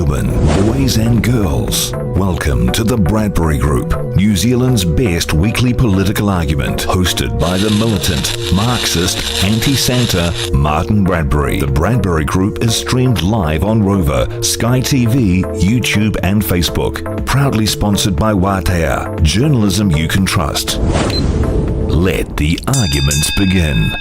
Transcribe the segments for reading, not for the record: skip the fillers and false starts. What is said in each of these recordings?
Boys and girls, welcome to the Bradbury Group, New Zealand's best weekly political argument, hosted by the militant, Marxist, anti-Santa, Martin Bradbury. The Bradbury Group is streamed live on Rover, Sky TV, YouTube and Facebook. Proudly sponsored by Wātea, journalism you can trust. Let the arguments begin.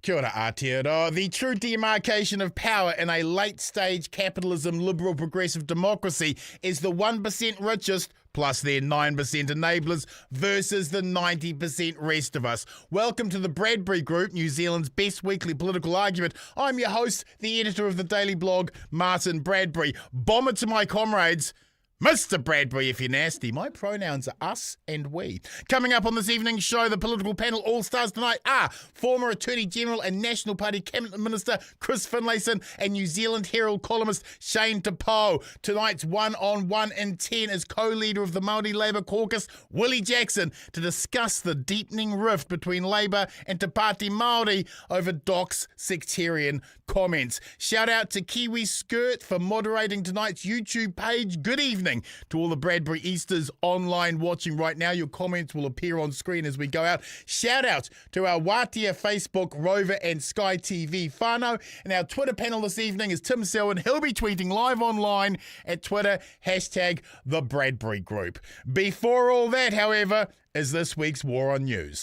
Kia ora, Aotearoa. The true demarcation of power in a late-stage capitalism, liberal, progressive democracy is the 1% richest plus their 9% enablers versus the 90% rest of us. Welcome to the Bradbury Group, New Zealand's best weekly political argument. I'm your host, the editor of the daily blog, Martin Bradbury. Bomber to my comrades, Mr. Bradbury, if you're nasty. My pronouns are us and we. Coming up on this evening's show, the political panel all-stars tonight are former Attorney General and National Party Cabinet Minister Chris Finlayson and New Zealand Herald columnist Shane Tapo. Tonight's 1 on 1 in 10 is co-leader of the Māori Labour caucus, Willie Jackson, to discuss the deepening rift between Labour and Te Pāti Māori over Doc's sectarian comments. Shout out to Kiwi Skirt for moderating tonight's YouTube page. Good evening to all the Bradbury Easters online watching right now. Your comments will appear on screen as we go out. Shout out to our Wātea Facebook, Rover and Sky TV whānau. And our Twitter panel this evening is Tim Selwyn. He'll be tweeting live online at Twitter, hashtag the Bradbury Group. Before all that, however, is this week's War on News.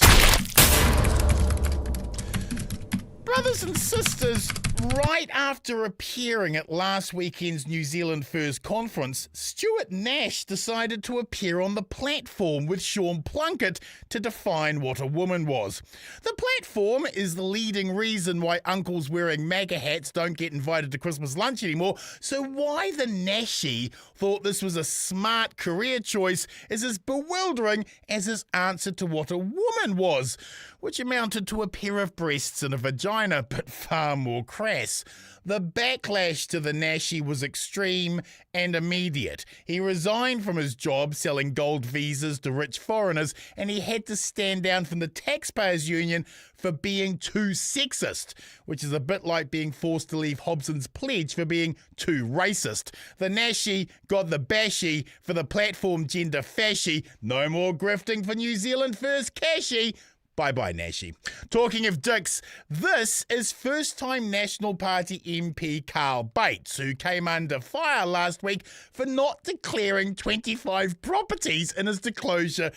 Brothers and sisters, right after appearing at last weekend's New Zealand First Conference, Stuart Nash decided to appear on the platform with Sean Plunkett to define what a woman was. The platform is the leading reason why uncles wearing MAGA hats don't get invited to Christmas lunch anymore, so why the Nashie thought this was a smart career choice is as bewildering as his answer to what a woman was, which amounted to a pair of breasts and a vagina, but far more crass. The backlash to the Nashie was extreme and immediate. He resigned from his job selling gold visas to rich foreigners, and he had to stand down from the Taxpayers Union for being too sexist, which is a bit like being forced to leave Hobson's Pledge for being too racist. The Nashie got the bashie for the platform gender fashy. No more grifting for New Zealand First Cashy. Bye-bye, Nashie. Talking of dicks, this is first-time National Party MP Carl Bates, who came under fire last week for not declaring 25 properties in his disclosure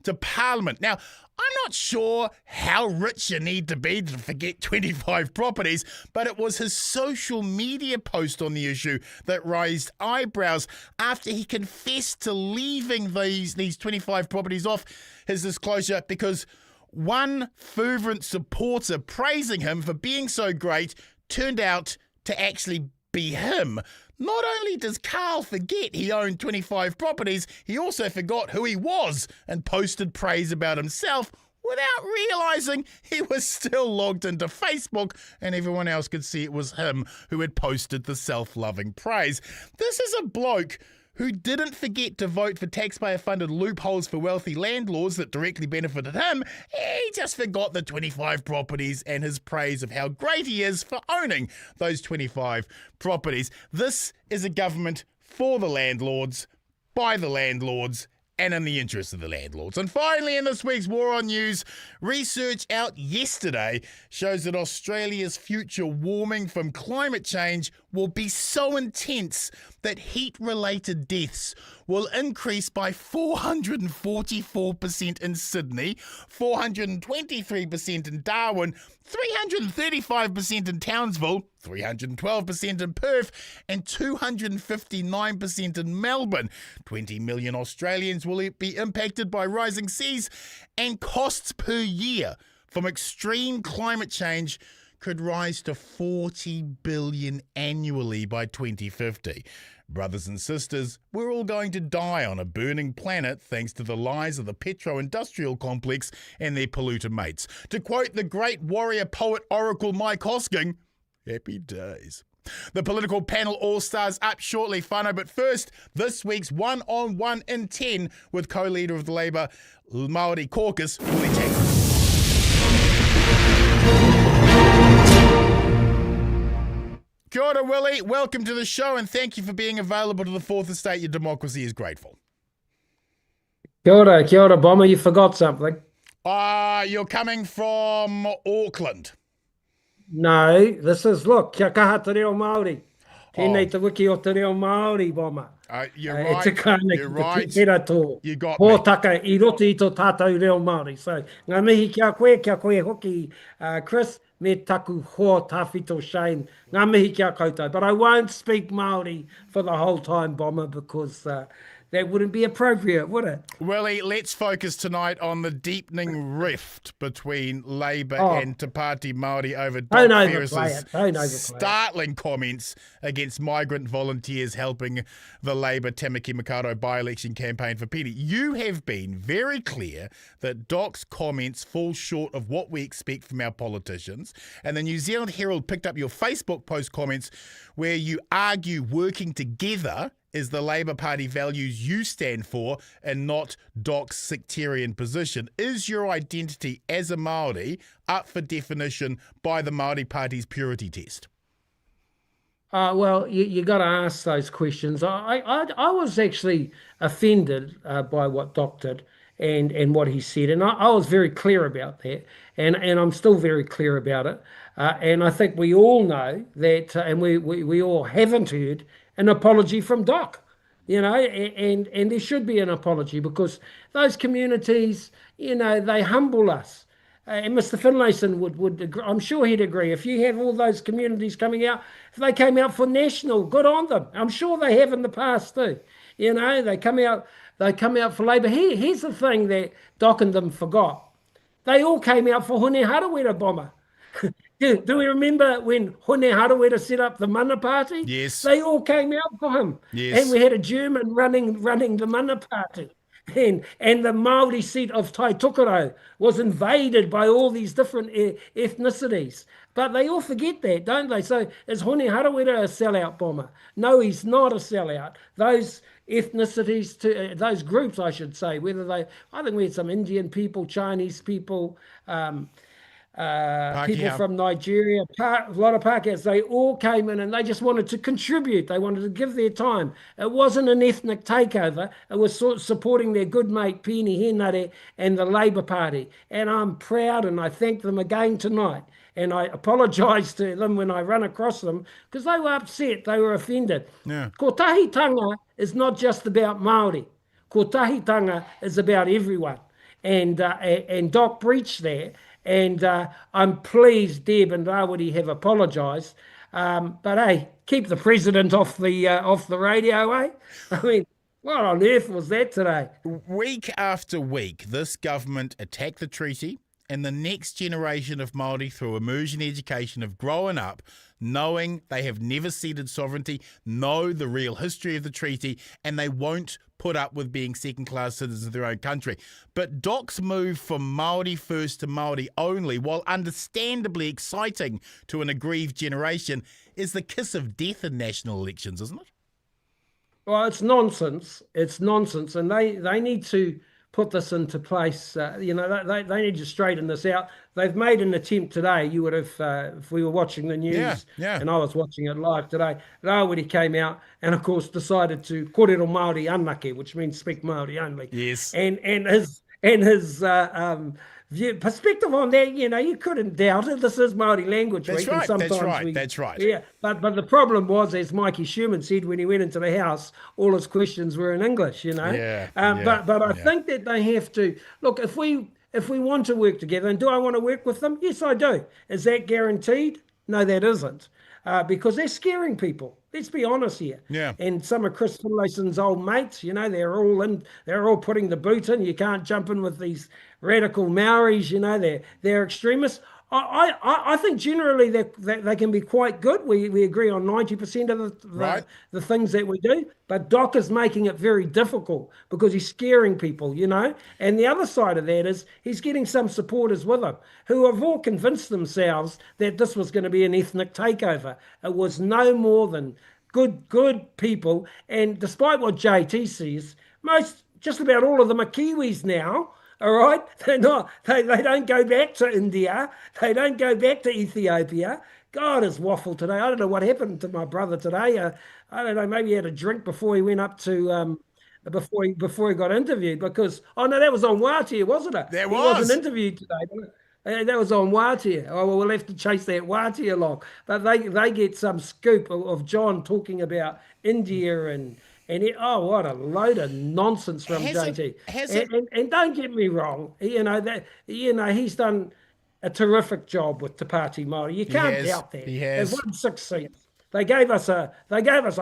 to Parliament. Now, I'm not sure how rich you need to be to forget 25 properties, but it was his social media post on the issue that raised eyebrows after he confessed to leaving these 25 properties off his disclosure because one fervent supporter praising him for being so great turned out to actually be him. Not only does Carl forget he owned 25 properties, he also forgot who he was and posted praise about himself without realising he was still logged into Facebook and everyone else could see it was him who had posted the self-loving praise. This is a bloke who didn't forget to vote for taxpayer-funded loopholes for wealthy landlords that directly benefited him. He just forgot the 25 properties and his praise of how great he is for owning those 25 properties. This is a government for the landlords, by the landlords, and in the interest of the landlords. And finally, in this week's War on News, research out yesterday shows that Australia's future warming from climate change will be so intense that heat-related deaths will increase by 444% in Sydney, 423% in Darwin, 335% in Townsville, 312% in Perth, and 259% in Melbourne. 20 million Australians will be impacted by rising seas, and costs per year from extreme climate change could rise to 40 billion annually by 2050. Brothers and sisters, we're all going to die on a burning planet thanks to the lies of the petro-industrial complex and their polluter mates. To quote the great warrior poet oracle Mike Hosking, happy days. The political panel all-stars up shortly, whānau, but first, this week's 1 on 1 in 10 with co-leader of the Labour Māori caucus, Willie Jackson. Kia ora, Willie. Welcome to the show, and thank you for being available to the Fourth Estate. Your democracy is grateful. Kia ora, Bomber. You forgot something. You're coming from Auckland. No, this is, look, kia kaha te reo Māori. Tēnei te wiki o te reo Māori, Bomber. You're right. You're right. You got me. Hōtaka I roti I tō tātou reo Māori. So, ngā mihi kia koe hoki, Chris, me taku hoa tāwhito Shane. Ngā mihi kia koutou. But I won't speak Māori for the whole time, Bomber, because that wouldn't be appropriate, would it? Willie, let's focus tonight on the deepening rift between Labour and Te Pāti Māori over Doc Ferris's startling comments against migrant volunteers helping the Labour Tamaki Makaurau by-election campaign for Piri. You have been very clear that Doc's comments fall short of what we expect from our politicians, and the New Zealand Herald picked up your Facebook post comments where you argue working together is the Labour Party values you stand for and not Doc's sectarian position. Is your identity as a Māori up for definition by the Māori Party's purity test? Well, you got to ask those questions. I was actually offended by what Doc did and what he said, and I was very clear about that, and I'm still very clear about it. And I think we all know that, and we all haven't heard an apology from Doc, and there should be an apology because those communities, they humble us. And Mr. Finlayson would agree, I'm sure he'd agree. If you have all those communities coming out, if they came out for national, good on them. I'm sure they have in the past too. They come out for Labour. Here's the thing that Doc and them forgot. They all came out for Hone Harawira, Bomber. Do we remember when Hone Harawira set up the Mana Party? Yes. They all came out for him. Yes. And we had a German running the Mana Party. And the Māori seat of Taitokerau was invaded by all these different ethnicities. But they all forget that, don't they? So is Hone Harawira a sellout, Bomber? No, he's not a sellout. Those ethnicities, those groups, I should say, I think we had some Indian people, Chinese people, people from Nigeria, a lot of Pākehās, they all came in and they just wanted to contribute. They wanted to give their time. It wasn't an ethnic takeover. It was supporting their good mate Pini Henare and the Labour Party. And I'm proud and I thank them again tonight. And I apologise to them when I run across them because they were upset, they were offended. Yeah. Kotahitanga is not just about Māori. Kotahitanga is about everyone. And Doc breached there. And I'm pleased Deb and Rawiri have apologised. But hey, keep the president off the radio, eh? I mean, what on earth was that today? Week after week, this government attacked the treaty, and the next generation of Māori through immersion education have grown up knowing they have never ceded sovereignty, know the real history of the treaty, and they won't put up with being second-class citizens of their own country. But Doc's move from Māori first to Māori only, while understandably exciting to an aggrieved generation, is the kiss of death in national elections, isn't it? Well, it's nonsense. It's nonsense, and they need to put this into place. They need to straighten this out. They've made an attempt today. You would have, if we were watching the news, and I was watching it live today, Rawiri came out and, of course, decided to kōrero Māori anake, which means speak Māori only. Yes. And his perspective on that, you couldn't doubt it. This is Māori language week. Right, and sometimes that's right. Yeah, but the problem was, as Mikey Sherman said when he went into the House, all his questions were in English, But I think that they have to, look, if we want to work together, and do I want to work with them? Yes, I do. Is that guaranteed? No, that isn't. Because they're scaring people. Let's be honest here. Yeah. And some of Chris Finlayson's old mates, they're all putting the boot in. You can't jump in with these radical Maoris, they're extremists. I think generally they can be quite good. We agree on 90% of the things that we do, but Doc is making it very difficult because he's scaring people, And the other side of that is he's getting some supporters with him who have all convinced themselves that this was going to be an ethnic takeover. It was no more than good people. And despite what JT says, just about all of them are Kiwis now. All right, they're not. They don't go back to India. They don't go back to Ethiopia. God, his waffle today. I don't know what happened to my brother today. I don't know. Maybe he had a drink before he went up to before he got interviewed. Because oh no, that was on Wātea, wasn't it? There He wasn't was. interviewed today. That was on Wātea. Oh, well, we'll have to chase that Wātea along. But they get some scoop of John talking about India oh, what a load of nonsense from Hasn't JT. hasn't And don't get me wrong, he's done a terrific job with Te Pāti Māori. You can't doubt that. He They've has. won 6 seats. They gave us a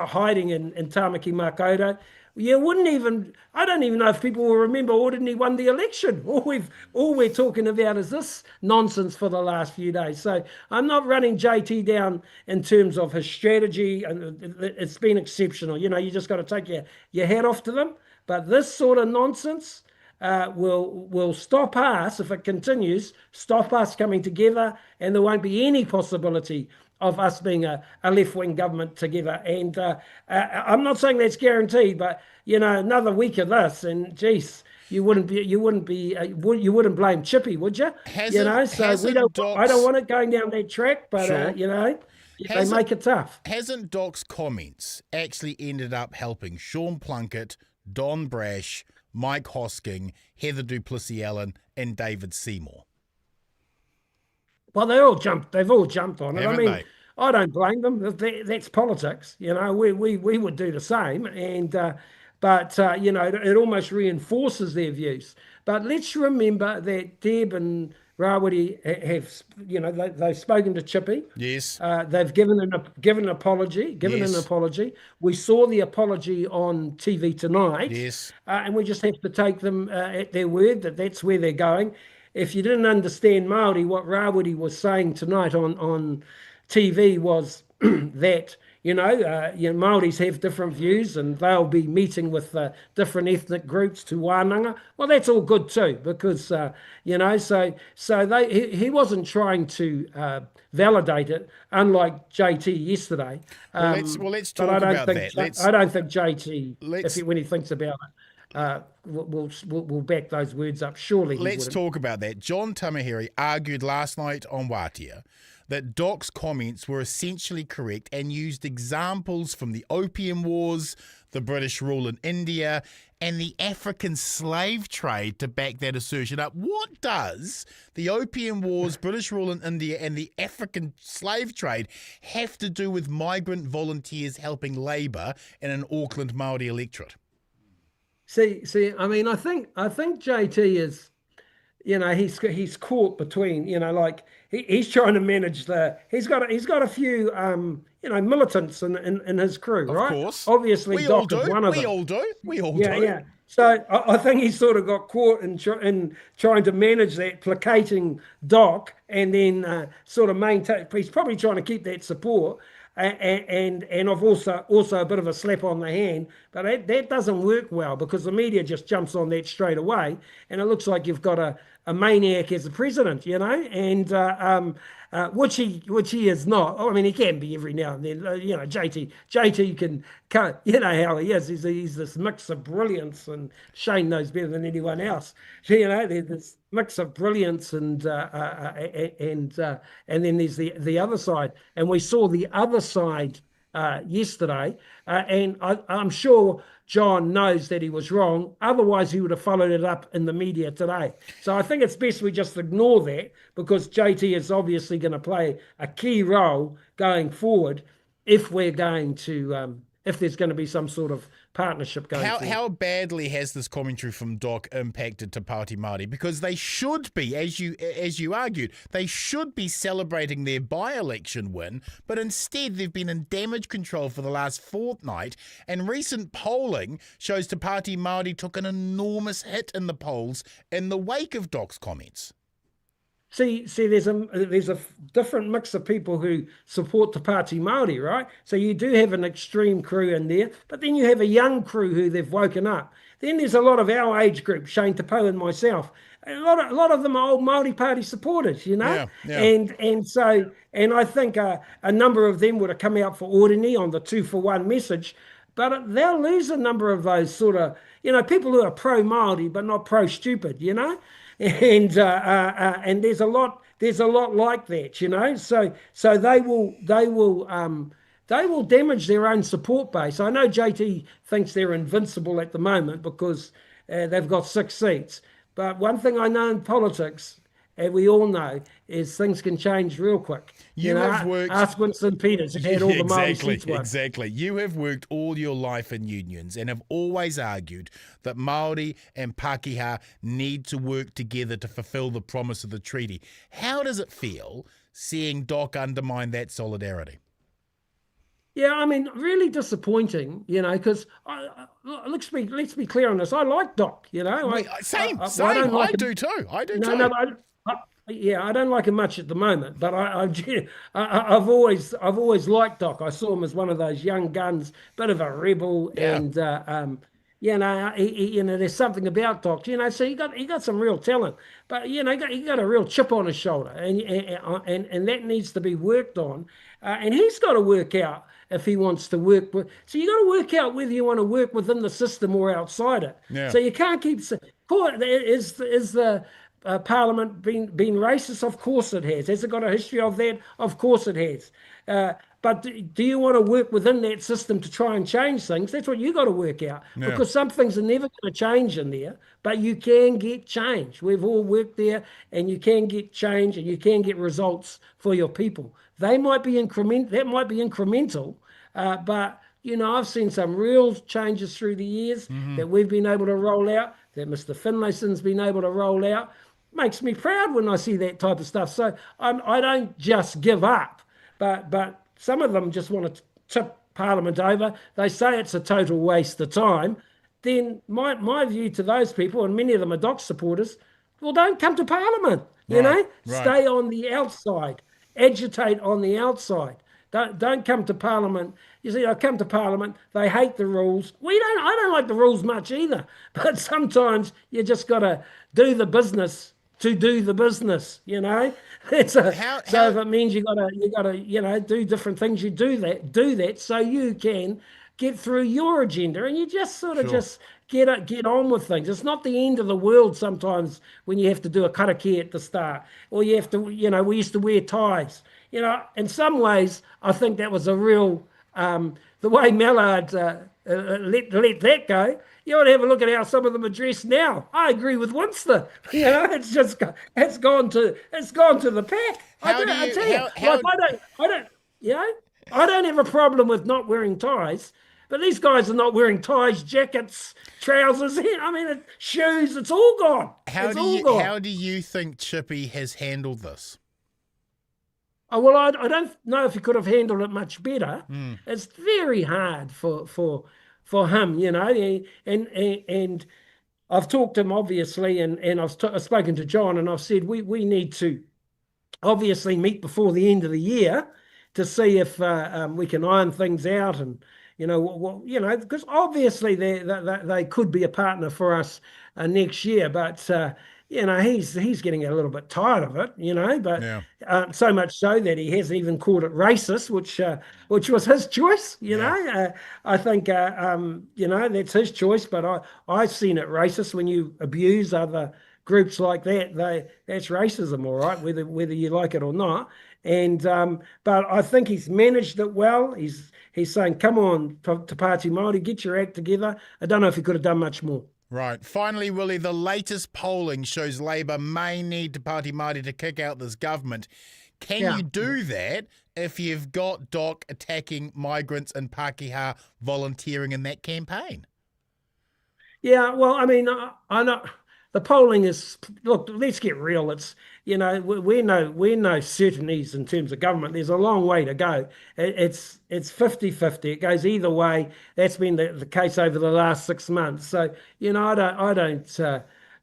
hiding in Tāmaki Makaurau. I don't even know if people will remember Ordinary won the election. All we're talking about is this nonsense for the last few days. So I'm not running JT down in terms of his strategy, and it's been exceptional. You just got to take your hat off to them. But this sort of nonsense will stop us, if it continues, stop us coming together, and there won't be any possibility of us being a left-wing government together. And I'm not saying that's guaranteed, but another week of this, and geez, you wouldn't blame Chippy, would you? So I don't want it going down that track, but Sure. they make it tough. Hasn't Doc's comments actually ended up helping Sean Plunkett, Don Brash, Mike Hosking, Heather Duplessis-Allen, and David Seymour? Well, they've all jumped on it. Haven't they? I don't blame them. That's politics. We would do the same, but it almost reinforces their views. But let's remember that Deb and Rawiri they've spoken to Chippy. Yes. They've given an apology. Yes. An apology. We saw the apology on TV tonight. Yes. And we just have to take them at their word that that's where they're going. If you didn't understand Māori, what Rawiri was saying tonight on TV was that Māoris have different views and they'll be meeting with different ethnic groups to wānanga. Well, that's all good too, because he wasn't trying to validate it, unlike JT yesterday. Let's talk about that. I don't think JT, when he thinks about it, will back those words up. Surely he Let's wouldn't. talk about that. John Tamihere argued last night on Wātea that Doc's comments were essentially correct and used examples from the Opium Wars, the British rule in India, and the African slave trade to back that assertion up. What does the Opium Wars, British rule in India, and the African slave trade have to do with migrant volunteers helping Labour in an Auckland Māori electorate? See. I think JT is, he's caught between, he's trying to manage he's got a few, militants in his crew, right? Of course. Obviously, We Doc all is do. one of them. We all do. Yeah. So I think he sort of got caught in trying to manage that, placating Doc, and then sort of maintain. He's probably trying to keep that support. And I've also a bit of a slap on the hand, but that doesn't work well, because the media just jumps on that straight away, and it looks like you've got a maniac as the president, and which he is not. I mean, he can be every now and then. JT can, how he is. He's this mix of brilliance, and Shane knows better than anyone else. There's this mix of brilliance, and then there's the other side, and we saw the other side yesterday, and I'm sure John knows that he was wrong. Otherwise, he would have followed it up in the media today. So I think it's best we just ignore that, because JT is obviously going to play a key role going forward if we're going to if there's going to be some sort of partnership going forward. How badly has this commentary from Doc impacted Te Pāti Māori? Because they should be, as you argued, they should be celebrating their by-election win, but instead they've been in damage control for the last fortnight, and recent polling shows Te Pāti Māori took an enormous hit in the polls in the wake of Doc's comments. See, there's a different mix of people who support Te Pāti Māori, right? So you do have an extreme crew in there, but then you have a young crew who they've woken up. Then there's a lot of our age group, Shane Tapo and myself. A lot of them are old Māori Party supporters, Yeah. And I think a number of them would have come out for Ordinary on the 2-for-1 message, but they'll lose a number of those sort of, people who are pro-Māori but not pro-stupid, and there's a lot like that, you know. So they will damage their own support base. I know JT thinks they're invincible at the moment because they've got 6 seats. But one thing I know in politics, and we all know, is things can change real quick. You have worked. Ask Winston Peters, who had all the Māori seats won. Exactly. You have worked all your life in unions and have always argued that Māori and Pākehā need to work together to fulfil the promise of the treaty. How does it feel seeing Doc undermine that solidarity? Yeah, I mean, really disappointing, you know, because let's be clear on this. I like Doc, you know. Same. I do too. I do no, too. no, yeah, I don't like him much at the moment, but I've always liked Doc. I saw him as one of those young guns, bit of a rebel, and you know, there's something about Doc, you know. So he got some real talent, but you know, he got a real chip on his shoulder, and that needs to be worked on, and he's got to work out if he wants to work with. So you got to work out whether you want to work within the system or outside it. Yeah. So you can't keep. Is the Parliament been racist? Of course it has. Has it got a history of that? Of course it has. But do you want to work within that system to try and change things? That's what you got to work out. Yeah. Because some things are never going to change in there, but you can get change. We've all worked there, and you can get change, and you can get results for your people. They might be incremental, but you know, I've seen some real changes through the years that we've been able to roll out, that Mr. Finlayson's been able to roll out. Makes me proud when I see that type of stuff. So I don't just give up, but some of them just want to tip Parliament over. They say it's a total waste of time. Then my view to those people, and many of them are Doc supporters, well, don't come to Parliament, you know? Right. Stay on the outside, agitate on the outside. Don't come to Parliament. You see, I come to Parliament, they hate the rules. I don't like the rules much either, but sometimes you just got to do the business to do the business, you know. If it means you gotta you know, do different things, you do that so you can get through your agenda, and you just sort of just get on with things. It's not the end of the world sometimes when you have to do a karakia at the start, or you have to, you know, we used to wear ties. You know, in some ways, I think that was a real the way Mallard let that go. You ought to have a look at how some of them are dressed now. I agree with Winston. You know, it's gone to the pack. I don't have a problem with not wearing ties, but these guys are not wearing ties, jackets, trousers. I mean, shoes. It's all gone. How do you think Chippy has handled this? Oh, well, I don't know if he could have handled it much better. It's very hard for him, you know, and I've talked to him obviously, and I've spoken to John, and I've said we need to obviously meet before the end of the year to see if we can iron things out, and you know, because obviously they could be a partner for us next year, but. You know, he's getting a little bit tired of it, you know, but so much so that he hasn't even called it racist, which was his choice, you know. I think, you know, that's his choice, but I've seen it racist when you abuse other groups like that. That's racism, all right, whether you like it or not. And but I think he's managed it well. He's saying, come on, Te Pāti Māori, get your act together. I don't know if he could have done much more. Right. Finally, Willie, the latest polling shows Labour may need Te Pāti Māori to kick out this government. Can you do that if you've got Doc attacking migrants and Pākehā volunteering in that campaign? Yeah, well, I mean, I know the polling is, look, let's get real. It's, you know, we're no certainties in terms of government. There's a long way to go. It's 50-50. It goes either way. That's been the case over the last 6 months. So, you know,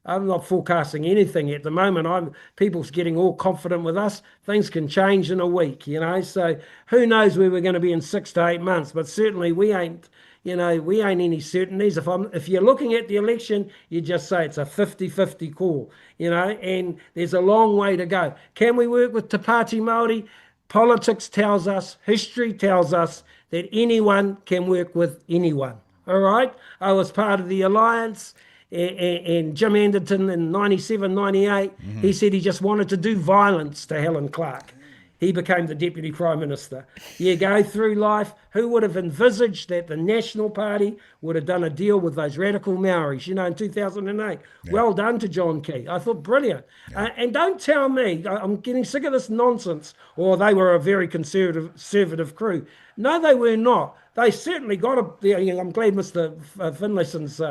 I'm not forecasting anything at the moment. People's getting all confident with us. Things can change in a week, you know. So who knows where we're going to be in 6 to 8 months? But certainly we ain't any certainties. If you're looking at the election, you just say it's a 50-50 call, you know, and there's a long way to go. Can we work with Te Pāti Māori? Politics tells us, history tells us that anyone can work with anyone. All right. I was part of the alliance. and Jim Anderton in 97, 98, he said he just wanted to do violence to Helen Clark. He became the Deputy Prime Minister. You go through life, who would have envisaged that the National Party would have done a deal with those radical Maoris, in 2008? Yeah. Well done to John Key. I thought, brilliant. Yeah. And don't tell me, I'm getting sick of this nonsense, or they were a very conservative crew. No, they were not. They certainly got I'm glad Mr. Finlayson's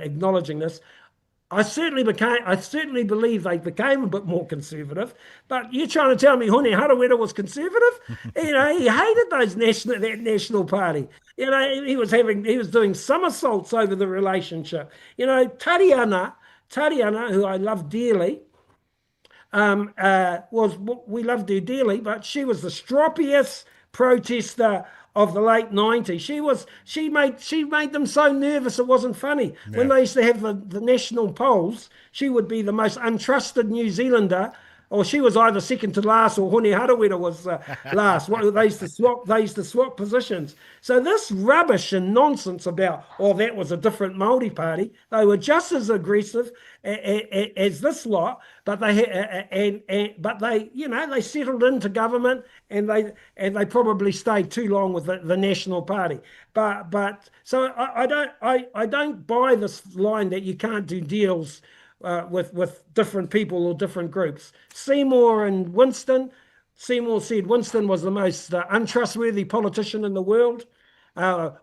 acknowledging this. I certainly believe they became a bit more conservative, but you're trying to tell me Hone Harawira was conservative? He hated that National Party. He was doing somersaults over the relationship. Tariana, who I love dearly, we loved her dearly, but she was the stroppiest protester of the late 90s. She made them so nervous it wasn't funny. Yeah. When they used to have the national polls, she would be the most untrusted New Zealander, or she was either second to last, or Hone Harawira was last. They used to swap positions. So this rubbish and nonsense about, that was a different Māori party. They were just as aggressive as this lot, but they settled into government, and they probably stayed too long with the National Party. But so I don't buy this line that you can't do deals with different people or different groups. Seymour and Winston. Seymour said Winston was the most untrustworthy politician in the world.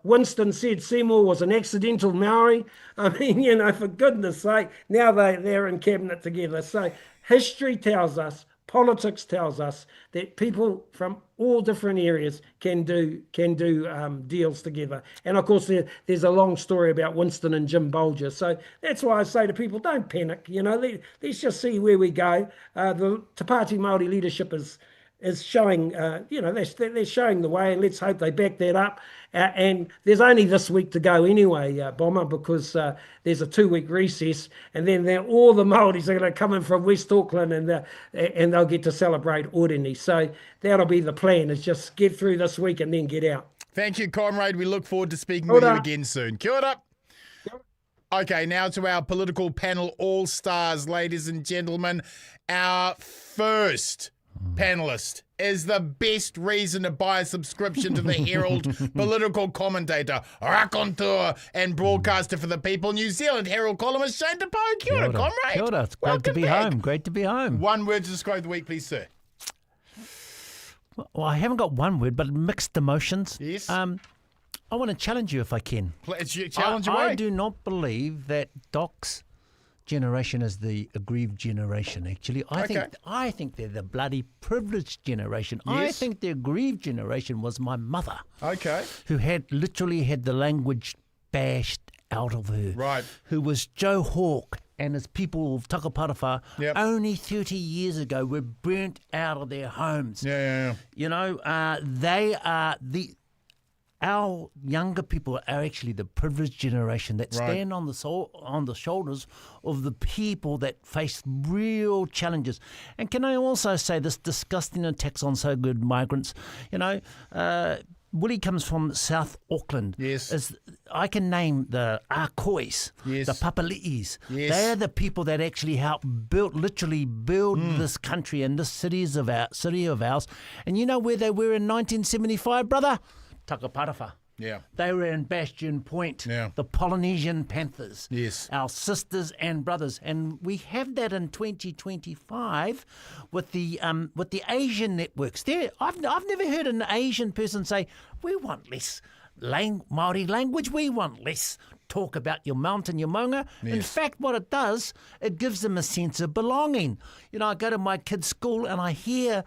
Winston said Seymour was an accidental Maori. I mean, for goodness sake, now they're in cabinet together. So history tells us, politics tells us that people from all different areas can do deals together. And of course, there's a long story about Winston and Jim Bolger. So that's why I say to people, don't panic. Let's just see where we go. The Te Pāti Māori leadership is showing, they're showing the way, and let's hope they back that up. And there's only this week to go anyway, Bomber, because there's a 2-week recess, and then all the Māoris are going to come in from West Auckland, and they'll get to celebrate Oreni. So that'll be the plan, is just get through this week and then get out. Thank you, comrade. We look forward to speaking with you again soon. Kia ora. Okay, now to our political panel all-stars, ladies and gentlemen. Our first panelist is the best reason to buy a subscription to the Herald political commentator, raconteur and broadcaster for the people, New Zealand Herald columnist Shane DePoe. Kia ora, comrade. Kia ora. It's great to be home. Great to be home. One word to describe the week, please, sir. Well, I haven't got one word, but mixed emotions. Yes. I want to challenge you if I can. Challenge away. I do not believe that Doc's generation is the aggrieved generation, actually. I think they're the bloody privileged generation. Yes. I think the aggrieved generation was my mother. Okay. Who had literally had the language bashed out of her. Right. Who was Joe Hawke and his people of Takaparawa only 30 years ago were burnt out of their homes. Yeah. They are our younger people are actually the privileged generation that stand on the shoulders of the people that face real challenges. And can I also say this disgusting attacks on so good migrants? Willie comes from South Auckland. Yes. I can name the Arkois, the Papali'is. Yes. They are the people that actually helped build this country and this city of ours. And you know where they were in 1975, brother? Takaparawa. Yeah. They were in Bastion Point, the Polynesian Panthers, our sisters and brothers. And we have that in 2025 with the Asian networks. I've never heard an Asian person say, we want less Māori language, we want less talk about your mountain, your maunga. Yes. In fact, what it does, it gives them a sense of belonging. I go to my kids' school and I hear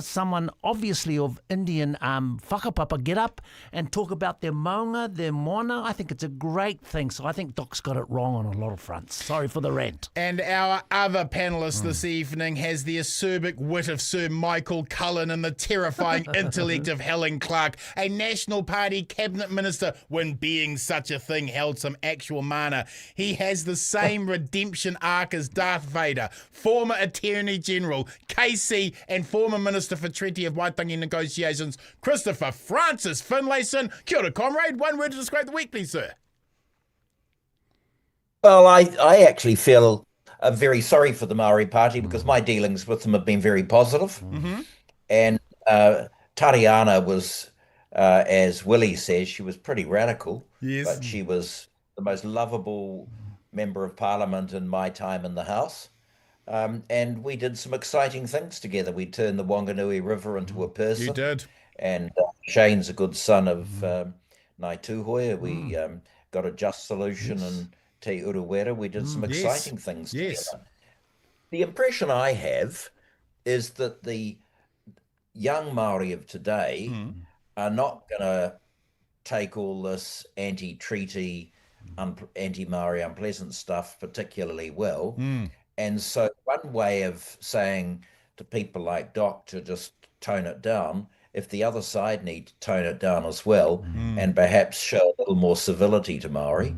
someone obviously of Indian whakapapa get up and talk about their maunga, their moana. I think it's a great thing. So I think Doc's got it wrong on a lot of fronts. Sorry for the rant. And our other panellist this evening has the acerbic wit of Sir Michael Cullen and the terrifying intellect of Helen Clark, a National Party cabinet minister when being such a thing held some actual mana. He has the same redemption arc as Darth Vader, former Attorney General, KC, and former Minister for Treaty of Waitangi Negotiations, Christopher Francis Finlayson. Kia ora, comrade. One word to describe the week, please, sir. Well, I actually feel very sorry for the Maori Party because my dealings with them have been very positive. And Tariana was, as Willie says, she was pretty radical, but she was the most lovable member of parliament in my time in the House. And we did some exciting things together. We turned the Wanganui River into a person. You did. And Shane's a good son of Ngāi Tūhoe. We got a just solution in Te Urewera. We did some exciting things together. The impression I have is that the young Māori of today are not going to take all this anti-treaty, anti-Māori unpleasant stuff particularly well. And so one way of saying to people like Doc to just tone it down, if the other side need to tone it down as well and perhaps show a little more civility to Māori,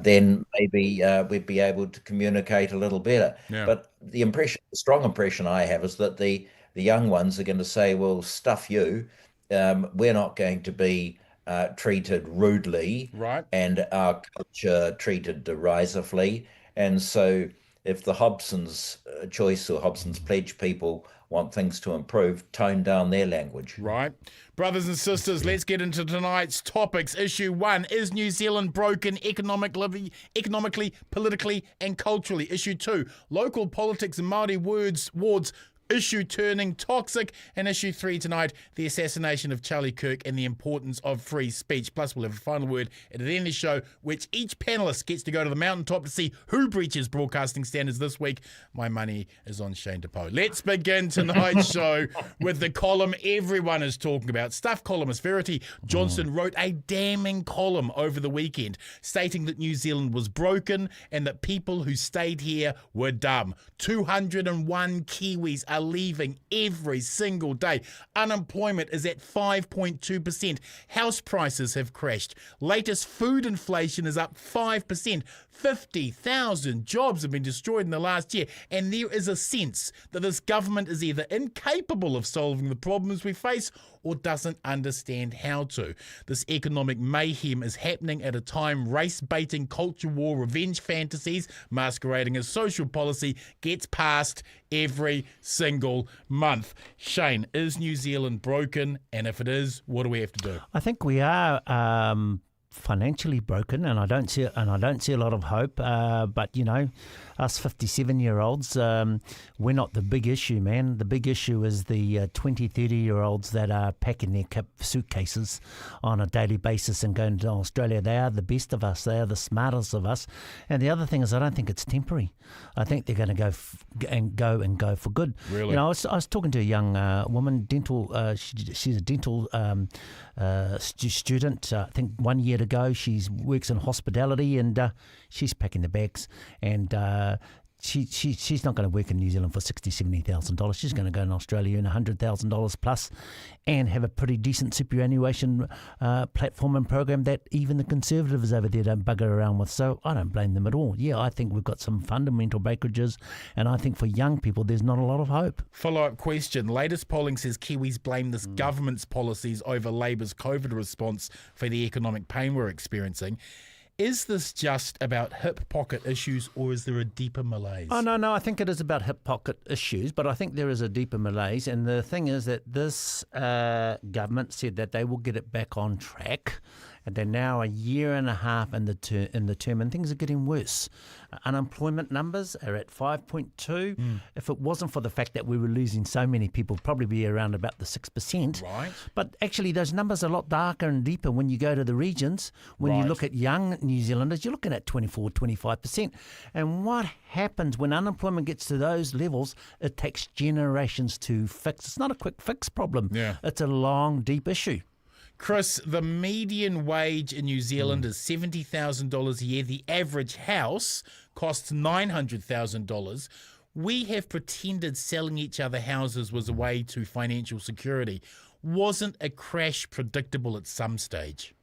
then maybe we'd be able to communicate a little better. But the strong impression I have is that the young ones are going to say, well, stuff you, we're not going to be treated rudely and our culture treated derisively. And so if the Hobson's choice or Hobson's pledge people want things to improve, tone down their language. Right. Brothers and sisters, let's get into tonight's topics. Issue 1, is New Zealand broken economically, politically and culturally? Issue 2, local politics and Māori wards issue turning toxic. And issue 3 tonight, the assassination of Charlie Kirk and the importance of free speech. Plus, we'll have a final word at the end of the show, which each panellist gets to go to the mountaintop to see who breaches broadcasting standards this week. My money is on Shane DePoe. Let's begin tonight's show with the column everyone is talking about. Staff columnist Verity Johnson wrote a damning column over the weekend stating that New Zealand was broken and that people who stayed here were dumb. 201 Kiwis are leaving every single day. Unemployment is at 5.2%. House prices have crashed. Latest food inflation is up 5%. 50,000 jobs have been destroyed in the last year, and there is a sense that this government is either incapable of solving the problems we face or doesn't understand how to. This economic mayhem is happening at a time race-baiting culture war revenge fantasies masquerading as social policy gets passed every single month. Shane, is New Zealand broken? And if it is, what do we have to do? I think we are financially broken, and I don't see a lot of hope. But you know, us 57-year-olds, we're not the big issue, man. The big issue is the 20, 30-year-olds that are packing their suitcases on a daily basis and going to Australia. They are the best of us. They are the smartest of us. And the other thing is, I don't think it's temporary. I think they're going to go for good. Really? You know, I was talking to a young woman, dental. She's a dental student. I think 1 year to go. She works in hospitality, and she's packing the bags, and she's not going to work in New Zealand for $60,000-$70,000. She's going to go in Australia and $100,000 plus, and have a pretty decent superannuation platform and program that even the Conservatives over there don't bugger around with. So I don't blame them at all. Yeah, I think we've got some fundamental breakages, and I think for young people there's not a lot of hope. Follow-up question. Latest polling says Kiwis blame this government's policies over Labour's COVID response for the economic pain we're experiencing. Is this just about hip pocket issues, or is there a deeper malaise? Oh, no, I think it is about hip pocket issues, but I think there is a deeper malaise. And the thing is that this government said that they will get it back on track. And they're now a year and a half in the term, and things are getting worse. Unemployment numbers are at 5.2. If it wasn't for the fact that we were losing so many people, probably be around about the 6%. Right. But actually, those numbers are a lot darker and deeper when you go to the regions. When you look at young New Zealanders, you're looking at 24, 25%. And what happens when unemployment gets to those levels? It takes generations to fix. It's not a quick fix problem. Yeah. It's a long, deep issue. Chris, the median wage in New Zealand is $70,000 a year. The average house costs $900,000. We have pretended selling each other houses was a way to financial security. Wasn't a crash predictable at some stage?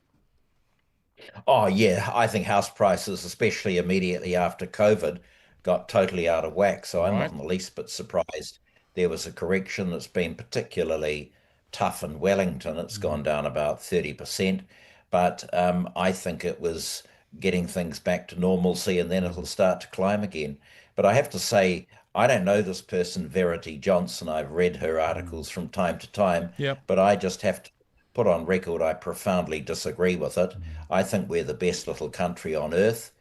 Oh, yeah. I think house prices, especially immediately after COVID, got totally out of whack. So I'm not in the least bit surprised there was a correction that's been particularly tough in Wellington. It's gone down about 30%, but I think it was getting things back to normalcy, and then it'll start to climb again. But I have to say, I don't know this person, Verity Johnson. I've read her articles from time to time, but I just have to put on record I profoundly disagree with it. I think we're the best little country on earth.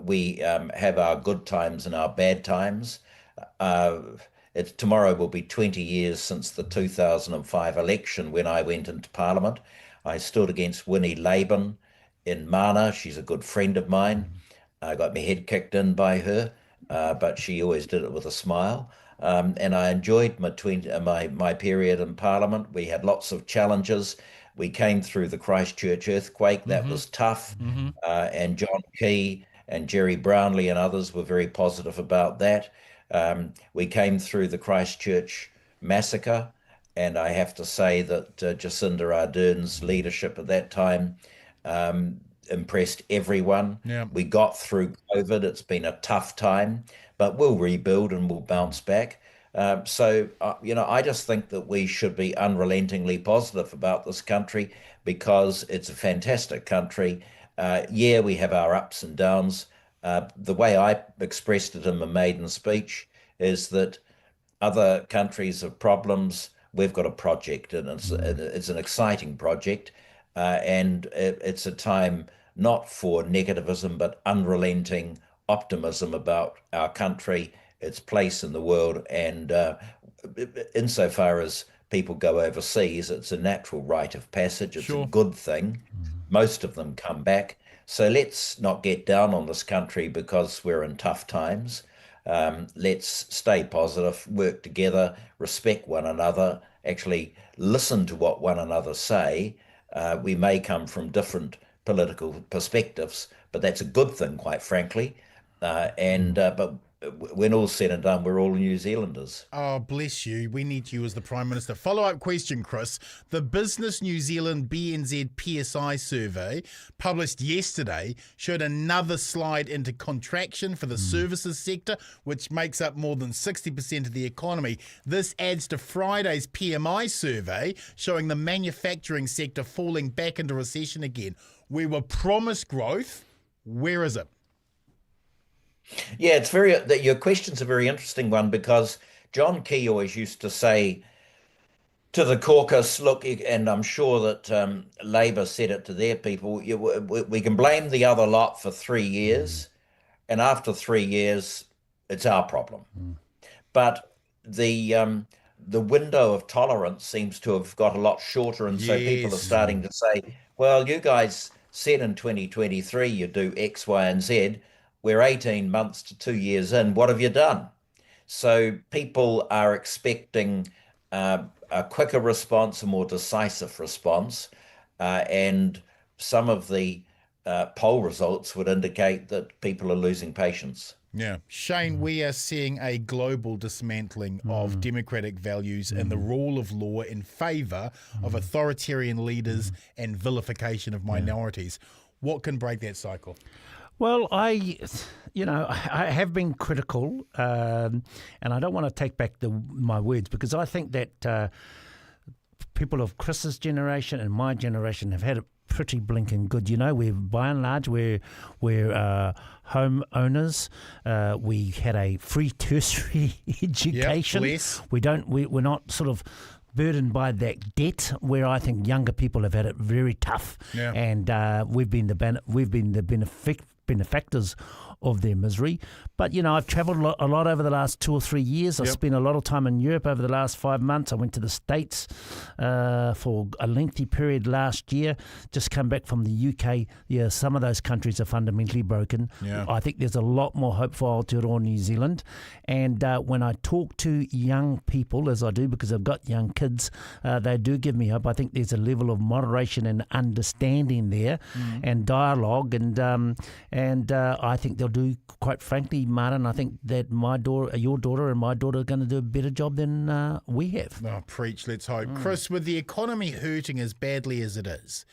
We have our good times and our bad times. Tomorrow will be 20 years since the 2005 election when I went into Parliament. I stood against Winnie Laban in Mana. She's a good friend of mine. I got my head kicked in by her, but she always did it with a smile. And I enjoyed my period in Parliament. We had lots of challenges. We came through the Christchurch earthquake. That was tough. And John Key and Jerry Brownlee and others were very positive about that. We came through the Christchurch massacre. And I have to say that Jacinda Ardern's leadership at that time impressed everyone. We got through COVID. It's been a tough time, but we'll rebuild and we'll bounce back. I just think that we should be unrelentingly positive about this country because it's a fantastic country. We have our ups and downs. The way I expressed it in my maiden speech is that other countries have problems. We've got a project, and it's an exciting project, and it's a time not for negativism, but unrelenting optimism about our country, its place in the world, and insofar as people go overseas, it's a natural rite of passage. It's a good thing. Most of them come back. So let's not get down on this country because we're in tough times. Let's stay positive, work together, respect one another, actually listen to what one another say. We may come from different political perspectives, but that's a good thing, quite frankly. But when all's said and done, we're all New Zealanders. Oh, bless you. We need you as the Prime Minister. Follow-up question, Chris. The Business New Zealand BNZ PSI survey published yesterday showed another slide into contraction for the services sector, which makes up more than 60% of the economy. This adds to Friday's PMI survey showing the manufacturing sector falling back into recession again. We were promised growth. Where is it? Yeah, your question's a very interesting one because John Key always used to say to the caucus, look, and I'm sure that Labour said it to their people, we can blame the other lot for 3 years, and after 3 years, it's our problem. But the window of tolerance seems to have got a lot shorter, and so people are starting to say, well, you guys said in 2023 you do X, Y, and Z. We're 18 months to 2 years in. What have you done? So people are expecting a quicker response, a more decisive response. And some of the poll results would indicate that people are losing patience. Yeah. Shane, we are seeing a global dismantling of democratic values and the rule of law in favour of authoritarian leaders and vilification of minorities. What can break that cycle? Well, I have been critical, and I don't want to take back my words because I think that people of Chris's generation and my generation have had it pretty blinking good. We're by and large we're home owners. We had a free tertiary education. We're not sort of burdened by that debt, where I think younger people have had it very tough, and we've been the benefactors of their misery. But, I've travelled a lot over the last 2 or 3 years. I spent a lot of time in Europe over the last 5 months. I went to the States for a lengthy period last year. Just come back from the UK. Yeah, some of those countries are fundamentally broken. I think there's a lot more hope for Aotearoa New Zealand. And when I talk to young people, as I do because I've got young kids, they do give me hope. I think there's a level of moderation and understanding there and dialogue. And I think they'll do, quite frankly, Martin, I think that your daughter and my daughter are going to do a better job than we have. Oh, preach, let's hope. Chris, with the economy hurting as badly as it is,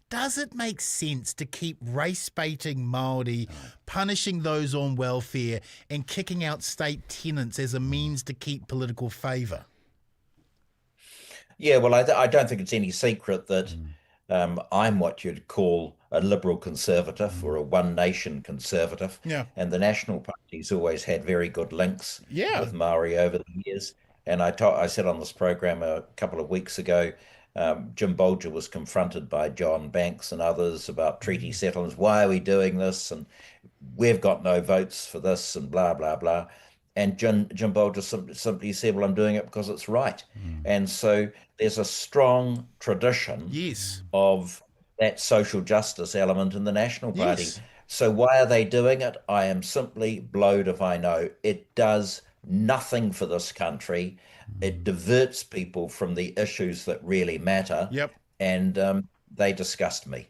does it make sense to keep race-baiting Māori, punishing those on welfare and kicking out state tenants as a means to keep political favour? Yeah, well, I don't think it's any secret that I'm what you'd call Liberal Conservative or a One Nation Conservative. Yeah. And the National Party's always had very good links with Maori over the years. And I said on this program a couple of weeks ago, Jim Bolger was confronted by John Banks and others about treaty settlements. Why are we doing this? And we've got no votes for this and blah, blah, blah. And Jim Bolger simply said, well, I'm doing it because it's right. And so there's a strong tradition of that social justice element in the National Party. So why are they doing it? I am simply blowed if I know. It does nothing for this country. It diverts people from the issues that really matter. And they disgust me.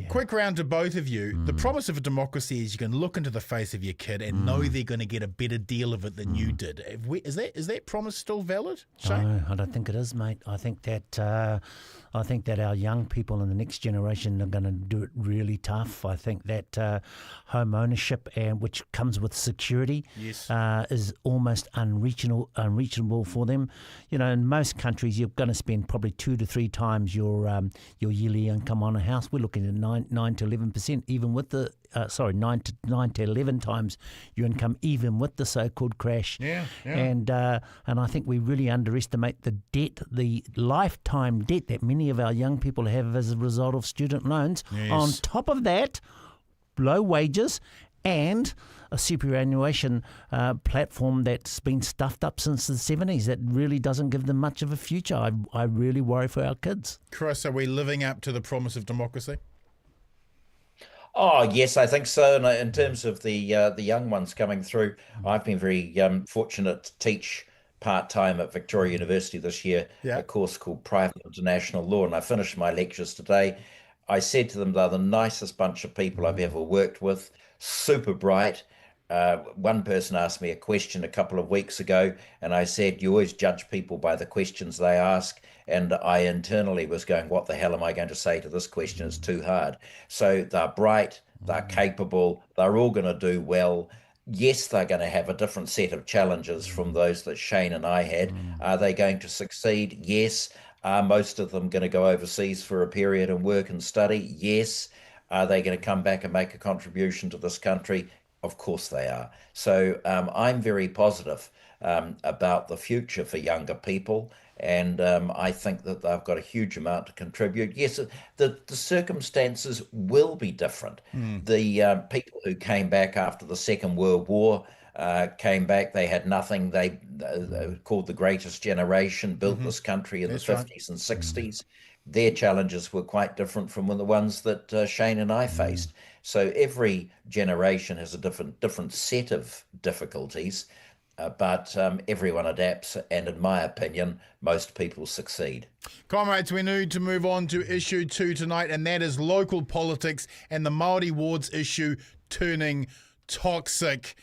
Quick round to both of you. The promise of a democracy is you can look into the face of your kid and know they're going to get a better deal of it than you did. Is that promise still valid, Shane? No, I don't think it is, mate. I think that our young people in the next generation are going to do it really tough. I think that home ownership, which comes with security, is almost unreachable for them. You know, in most countries, you're going to spend probably 2 to 3 times your yearly income on a house. We're looking at 9 to 11%, even with the 9 to 11 times your income, even with the so-called crash. And I think we really underestimate the debt, the lifetime debt that many of our young people have as a result of student loans. On top of that, low wages and a superannuation platform that's been stuffed up since the 70s that really doesn't give them much of a future. I really worry for our kids. Chris, are we living up to the promise of democracy? Oh, yes, I think so. And in terms of the young ones coming through, I've been very fortunate to teach part-time at Victoria University this year, a course called Private International Law. And I finished my lectures today. I said to them, they're the nicest bunch of people I've ever worked with, super bright. One person asked me a question a couple of weeks ago, and I said, you always judge people by the questions they ask. And I internally was going, what the hell am I going to say to this question? It's too hard. So they're bright, they're capable, they're all going to do well. Yes, they're going to have a different set of challenges from those that Shane and I had. Are they going to succeed? Yes. Are most of them going to go overseas for a period and work and study? Yes. Are they going to come back and make a contribution to this country? Of course they are. So I'm very positive about the future for younger people. And I think that they've got a huge amount to contribute. Yes, the circumstances will be different. The people who came back after the Second World War came back, they had nothing. They were called the greatest generation, built this country in the 50s and 60s. Their challenges were quite different from the ones that Shane and I faced. So every generation has a different set of difficulties. But everyone adapts, and in my opinion, most people succeed. Comrades, we need to move on to issue 2 tonight, and that is local politics and the Māori wards issue turning toxic.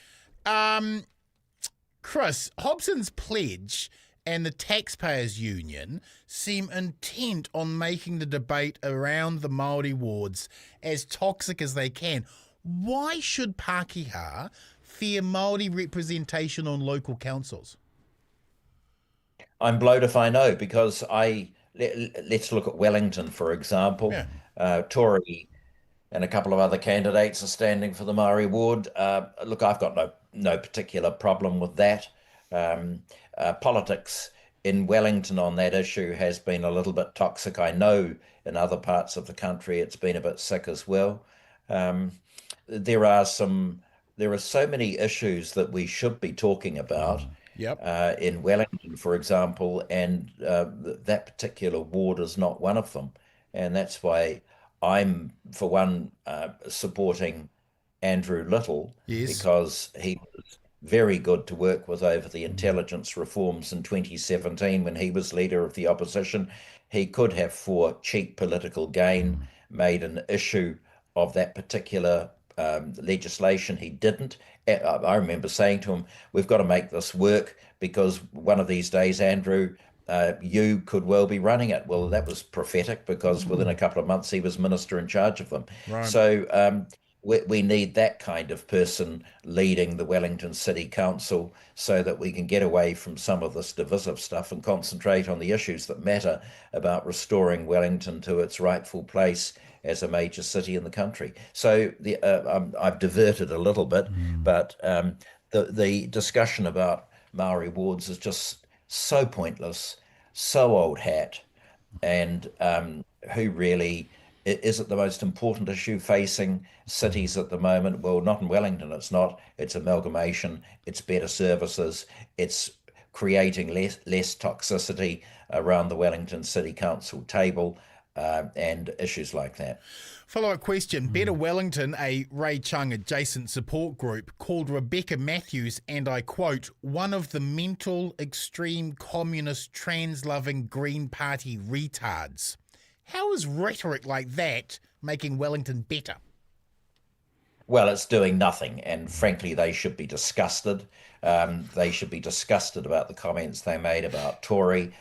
Chris, Hobson's pledge and the Taxpayers Union seem intent on making the debate around the Māori wards as toxic as they can. Why should Pākehā fear Māori representation on local councils? I'm blowed if I know, because let's look at Wellington, for example. Tory and a couple of other candidates are standing for the Māori ward. Look, I've got no particular problem with that. Politics in Wellington on that issue has been a little bit toxic. I know in other parts of the country it's been a bit sick as well. There are so many issues that we should be talking about in Wellington, for example, and that particular ward is not one of them. And that's why I'm, for one, supporting Andrew Little, because he was very good to work with over the intelligence reforms in 2017 when he was leader of the opposition. He could have, for cheap political gain, made an issue of that particular legislation. He didn't. I remember saying to him, we've got to make this work, because one of these days, Andrew, you could well be running it. Well, that was prophetic, because within a couple of months he was minister in charge of them. So we need that kind of person leading the Wellington City Council so that we can get away from some of this divisive stuff and concentrate on the issues that matter about restoring Wellington to its rightful place as a major city in the country. So I've diverted a little bit, but the discussion about Maori wards is just so pointless, so old hat, and who really... Is it the most important issue facing cities at the moment? Well, not in Wellington, it's not. It's amalgamation, it's better services, it's creating less toxicity around the Wellington City Council table, and issues like that. Follow-up question. Better Wellington, a Ray Chung adjacent support group, called Rebecca Matthews, and I quote, one of the mental, extreme, communist, trans-loving Green Party retards. How is rhetoric like that making Wellington better? Well, it's doing nothing, and frankly, they should be disgusted. They should be disgusted about the comments they made about Tory.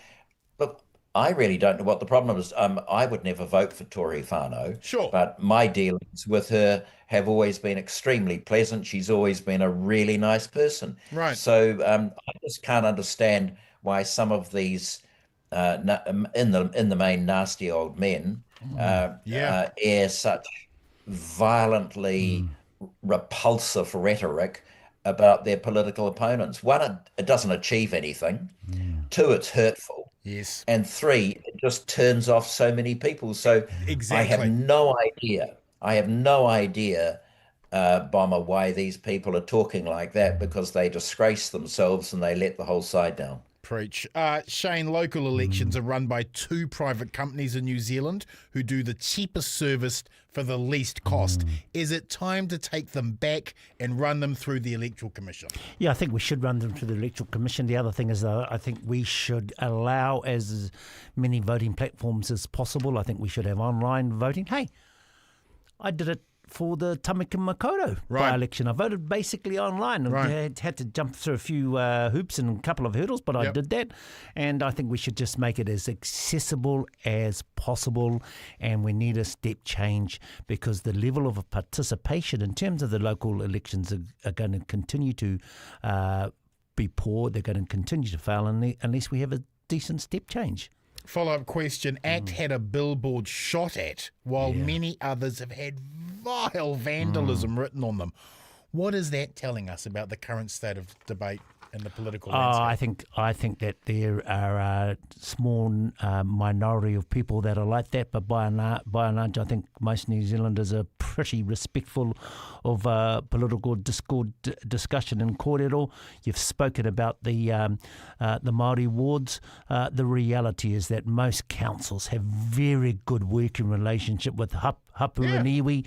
Look, I really don't know what the problem is. I would never vote for Tory whānau. Sure. But my dealings with her have always been extremely pleasant. She's always been a really nice person. Right. So I just can't understand why some of these in the main nasty old men air such violently repulsive rhetoric about their political opponents. One, it doesn't achieve anything. Two, it's hurtful. Yes. And three, it just turns off so many people. So exactly. I have no idea, Bomber, why these people are talking like that, because they disgrace themselves and they let the whole side down. Preach. Shane, local elections are run by two private companies in New Zealand who do the cheapest service for the least cost. Is it time to take them back and run them through the Electoral Commission? Yeah, I think we should run them through the Electoral Commission. The other thing is, I think we should allow as many voting platforms as possible. I think we should have online voting. Hey, I did it for the Tamaki Makaurau by-election. I voted basically online. I had to jump through a few hoops and a couple of hurdles, but I did that. And I think we should just make it as accessible as possible. And we need a step change, because the level of participation in terms of the local elections are going to continue to be poor. They're going to continue to fail unless we have a decent step change. Follow-up question. ACT had a billboard shot at, while many others have had vile vandalism written on them. What is that telling us about the current state of debate in the political landscape? I think that there are a small minority of people that are like that, but by and large, I think most New Zealanders are pretty respectful of political discussion and kōrero. You've spoken about the Māori wards. The reality is that most councils have very good working relationship with hapu and iwi,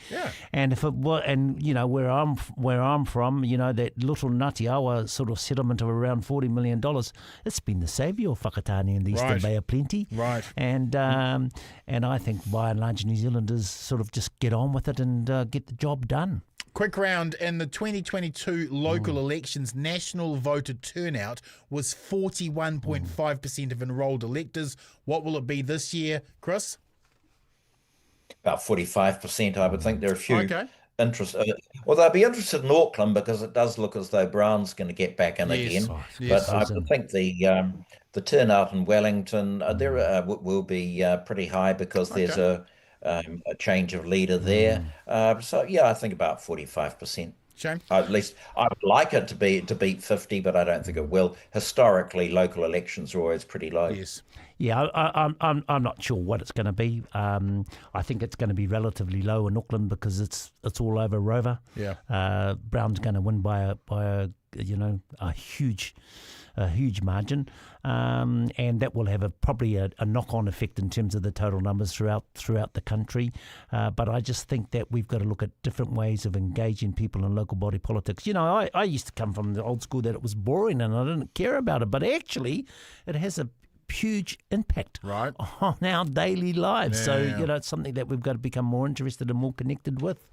and if it were, and you know where I'm from, you know, that little Ngāti Awa sort of settlement of around $40 million, it's been the saviour of whakatane in the Eastern Bay of Plenty, and I think by and large New Zealanders sort of just get on with it and get the job done. Quick round. In the 2022 local elections, national voter turnout was 41.5% of enrolled electors. What will it be this year, Chris? About 45%, I would think. There are a few interested. Well, they'll be interested in Auckland because it does look as though Brown's going to get back in again. But I would think the turnout in Wellington there will be pretty high, because there's a change of leader there. So yeah, I think about 45%. Shane? At least I would like it to beat 50, but I don't think it will. Historically, local elections are always pretty low. Yes. Yeah, I'm not sure what it's going to be. I think it's going to be relatively low in Auckland because it's all over Rover. Yeah. Brown's going to win by a huge margin, and that will have probably a knock-on effect in terms of the total numbers throughout the country. But I just think that we've got to look at different ways of engaging people in local body politics. You know, I used to come from the old school that it was boring and I didn't care about it, but actually it has a huge impact on our daily lives. You know, it's something that we've got to become more interested and more connected with.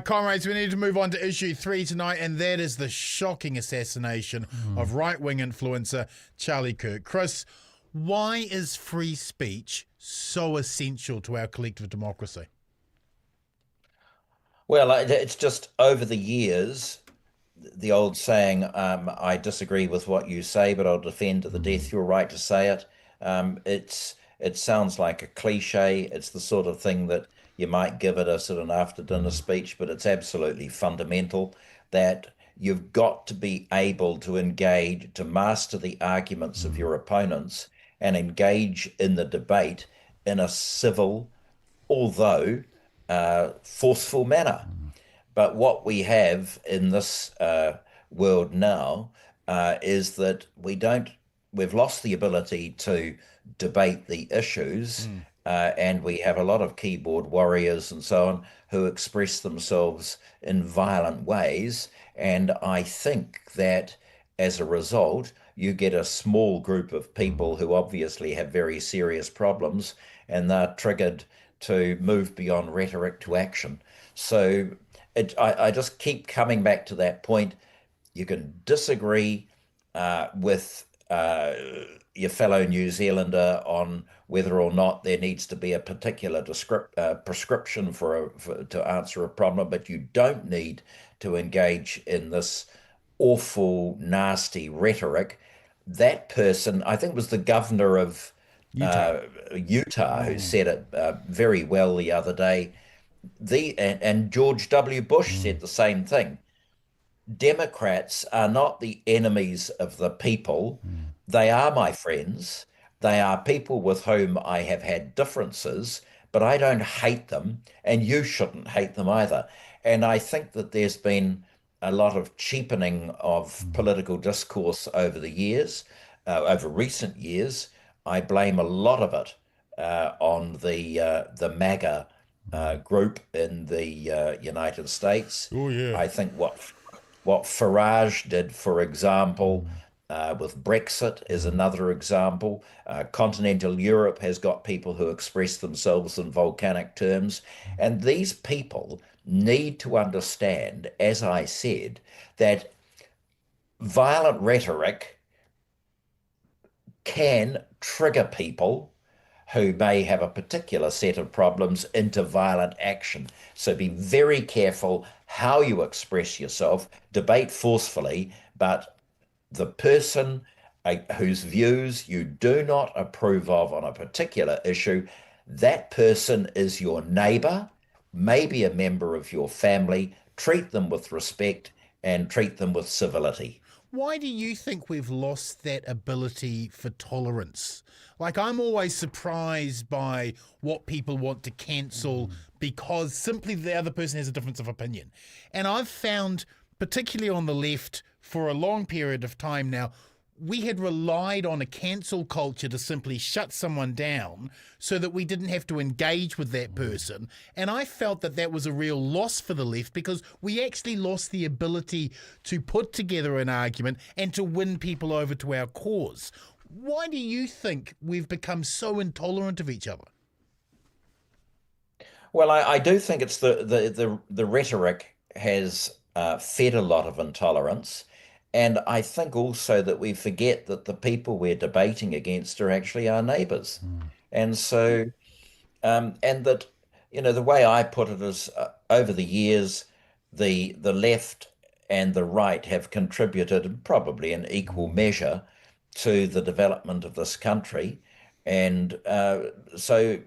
Comrades, we need to move on to issue 3 tonight, and that is the shocking assassination of right-wing influencer Charlie Kirk. Chris, why is free speech so essential to our collective democracy? Well, it's just over the years, the old saying, I disagree with what you say, but I'll defend to the death your right to say it. It sounds like a cliche. It's the sort of thing that you might give it a sort of an after dinner speech, but it's absolutely fundamental that you've got to be able to engage, to master the arguments of your opponents and engage in the debate in a civil, although forceful manner. But what we have in this world now is that we've lost the ability to debate the issues, and we have a lot of keyboard warriors and so on who express themselves in violent ways. And I think that as a result, you get a small group of people who obviously have very serious problems, and they're triggered to move beyond rhetoric to action. So I just keep coming back to that point. You can disagree with your fellow New Zealander on whether or not there needs to be a particular prescription to answer a problem, but you don't need to engage in this awful, nasty rhetoric. That person, I think it was the governor of Utah who said it very well the other day. And George W. Bush said the same thing. Democrats are not the enemies of the people. They are my friends. They are people with whom I have had differences, but I don't hate them, and you shouldn't hate them either. And I think that there's been a lot of cheapening of political discourse over the years, over recent years. I blame a lot of it on the MAGA group in the United States. Oh, yeah. I think what Farage did, for example, with Brexit is another example. Continental Europe has got people who express themselves in volcanic terms. And these people need to understand, as I said, that violent rhetoric can trigger people who may have a particular set of problems into violent action. So be very careful how you express yourself, debate forcefully, but the person whose views you do not approve of on a particular issue, that person is your neighbor, maybe a member of your family. Treat them with respect and treat them with civility. Why do you think we've lost that ability for tolerance? Like, I'm always surprised by what people want to cancel because simply the other person has a difference of opinion. And I've found, particularly on the left, for a long period of time now, we had relied on a cancel culture to simply shut someone down so that we didn't have to engage with that person. And I felt that that was a real loss for the left because we actually lost the ability to put together an argument and to win people over to our cause. Why do you think we've become so intolerant of each other? Well, I do think it's the rhetoric has fed a lot of intolerance. And I think also that we forget that the people we're debating against are actually our neighbours. And so, and that, the way I put it is over the years, the left and the right have contributed probably in equal measure to the development of this country. And so,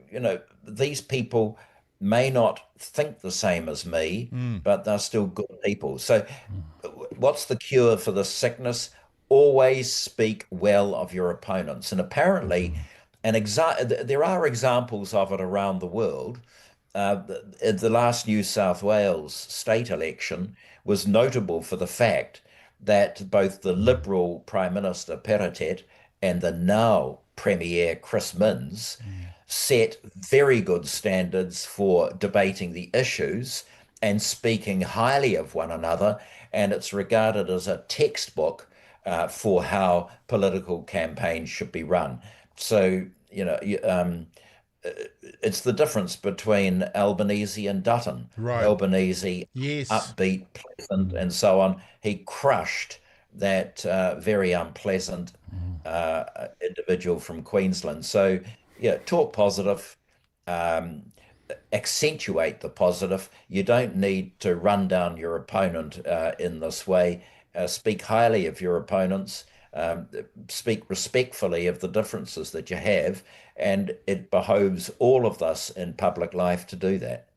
these people may not think the same as me, but they're still good people. So what's the cure for this sickness? Always speak well of your opponents. And apparently, there are examples of it around the world. The last New South Wales state election was notable for the fact that both the Liberal Prime Minister Perrottet and the now Premier Chris Minns set very good standards for debating the issues and speaking highly of one another. And it's regarded as a textbook for how political campaigns should be run. So, it's the difference between Albanese and Dutton. Right. Albanese, yes, upbeat, pleasant, and so on. He crushed that very unpleasant individual from Queensland. So, talk positive, accentuate the positive. You don't need to run down your opponent in this way. Speak highly of your opponents. Speak respectfully of the differences that you have, and it behoves all of us in public life to do that.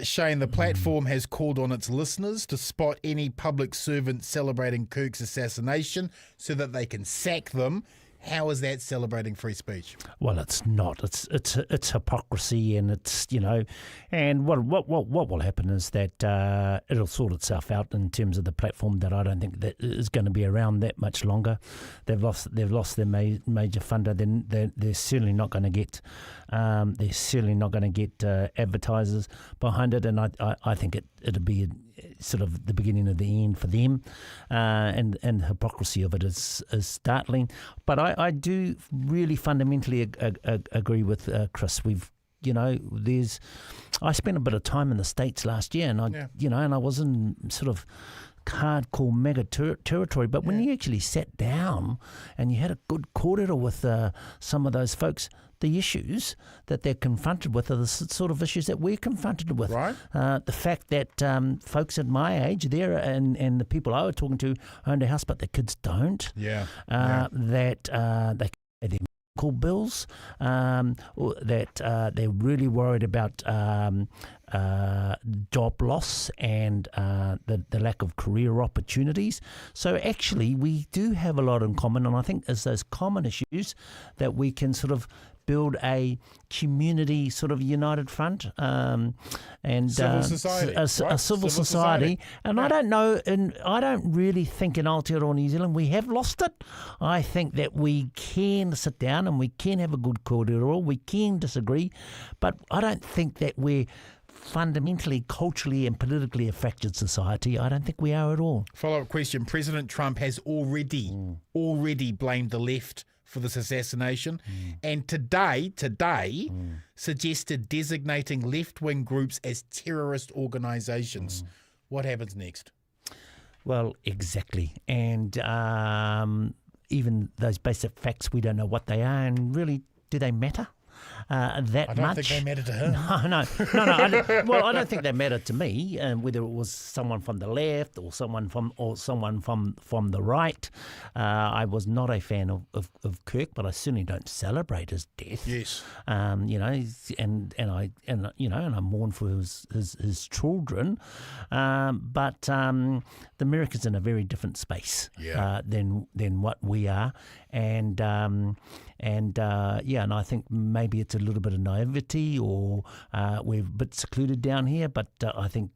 Shane, the platform has called on its listeners to spot any public servant celebrating Kirk's assassination so that they can sack them. How is that celebrating free speech? Well, it's not. It's hypocrisy, and it's, you know, and what will happen is that it'll sort itself out in terms of the platform. That I don't think that is going to be around that much longer. They've lost their major funder. Then they're certainly not going to get advertisers behind it, and I think it'll be sort of the beginning of the end for them, and the hypocrisy of it is startling. But I do really fundamentally agree with Chris. I spent a bit of time in the States last year, and I was in sort of hardcore mega territory. But when you actually sat down and you had a good kōrero with some of those folks, the issues that they're confronted with are the sort of issues that we're confronted with. Right. The fact that folks at my age there and the people I was talking to owned a house, but their kids don't. That they pay their medical bills. That they're really worried about job loss and the lack of career opportunities. So actually, we do have a lot in common, and I think it's those common issues that we can sort of build a community sort of united front, and civil society, a civil society. And I don't know, and I don't really think in Aotearoa New Zealand we have lost it. I think that we can sit down and we can have a good kōrero, we can disagree, but I don't think that we're fundamentally, culturally and politically a fractured society. I don't think we are at all. Follow-up question. President Trump has already blamed the left for this assassination, and today suggested designating left-wing groups as terrorist organisations. What happens next? Well, exactly. And even those basic facts, we don't know what they are, and really, do they matter? I don't think they matter to him. No. I don't think they matter to me. Whether it was someone from the left or someone from the right, I was not a fan of Kirk, but I certainly don't celebrate his death. Yes. And I mourn for his children. But the Americans in a very different space than what we are, and I think maybe it's a little bit of naivety, or we're a bit secluded down here. But I think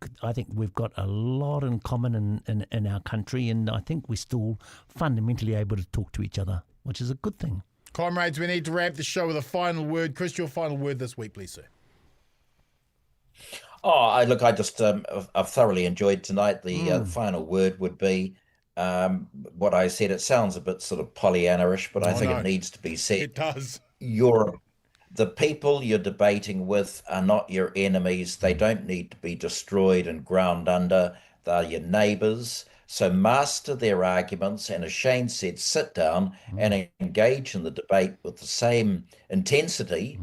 we've got a lot in common in our country, and I think we're still fundamentally able to talk to each other, which is a good thing. Comrades, we need to wrap the show with a final word. Chris, your final word this week, please, sir. I just I've thoroughly enjoyed tonight. The final word would be what I said. It sounds a bit sort of Pollyanna-ish, but I think it needs to be said. It does. The people you're debating with are not your enemies. They don't need to be destroyed and ground under. They're your neighbours. So master their arguments, and as Shane said, sit down and engage in the debate with the same intensity,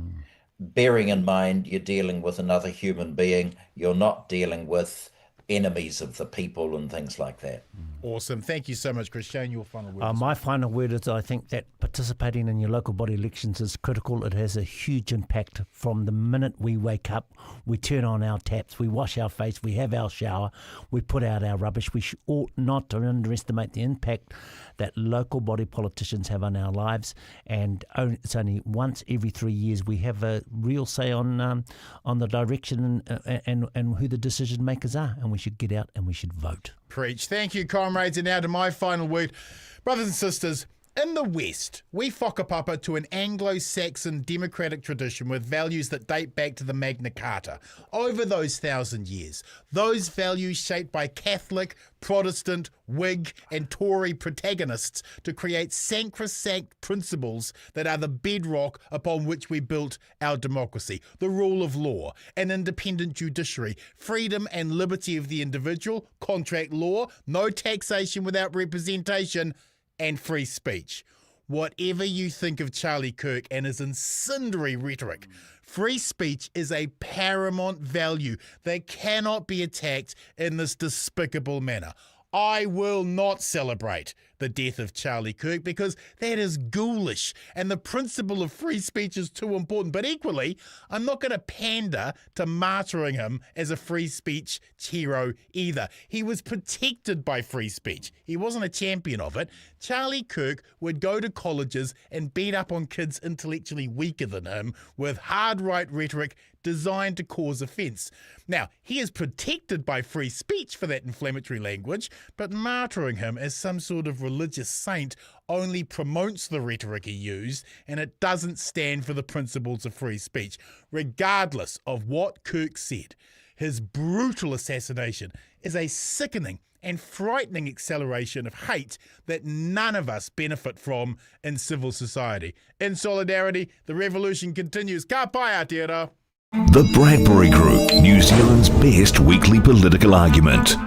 bearing in mind you're dealing with another human being. You're not dealing with enemies of the people and things like that. Awesome. Thank you so much, Chris. Shane, your final word. My final word is I think that participating in your local body elections is critical. It has a huge impact from the minute we wake up. We turn on our taps, we wash our face, we have our shower, we put out our rubbish. We ought not to underestimate the impact that local body politicians have on our lives. And it's only once every 3 years we have a real say on the direction and who the decision makers are. And we should get out and we should vote. Preach. Thank you, comrades. And now to my final word. Brothers and sisters, in the West, we whakapapa to an Anglo-Saxon democratic tradition with values that date back to the Magna Carta. Over those 1,000 years, those values shaped by Catholic, Protestant, Whig and Tory protagonists to create sacrosanct principles that are the bedrock upon which we built our democracy. The rule of law, an independent judiciary, freedom and liberty of the individual, contract law, no taxation without representation, and free speech. whatever you think of Charlie Kirk and his incendiary rhetoric, free speech is a paramount value that cannot be attacked in this despicable manner. I will not celebrate the death of Charlie Kirk because that is ghoulish and the principle of free speech is too important. But equally, I'm not going to pander to martyring him as a free speech hero either. He was protected by free speech. He wasn't a champion of it. Charlie Kirk would go to colleges and beat up on kids intellectually weaker than him with hard right rhetoric designed to cause offence. Now, he is protected by free speech for that inflammatory language, but martyring him as some sort of religious saint only promotes the rhetoric he used, and it doesn't stand for the principles of free speech. Regardless of what Kirk said, his brutal assassination is a sickening and frightening acceleration of hate that none of us benefit from in civil society. In solidarity, the revolution continues. Ka pai Aotearoa. The Bradbury Group, New Zealand's best weekly political argument.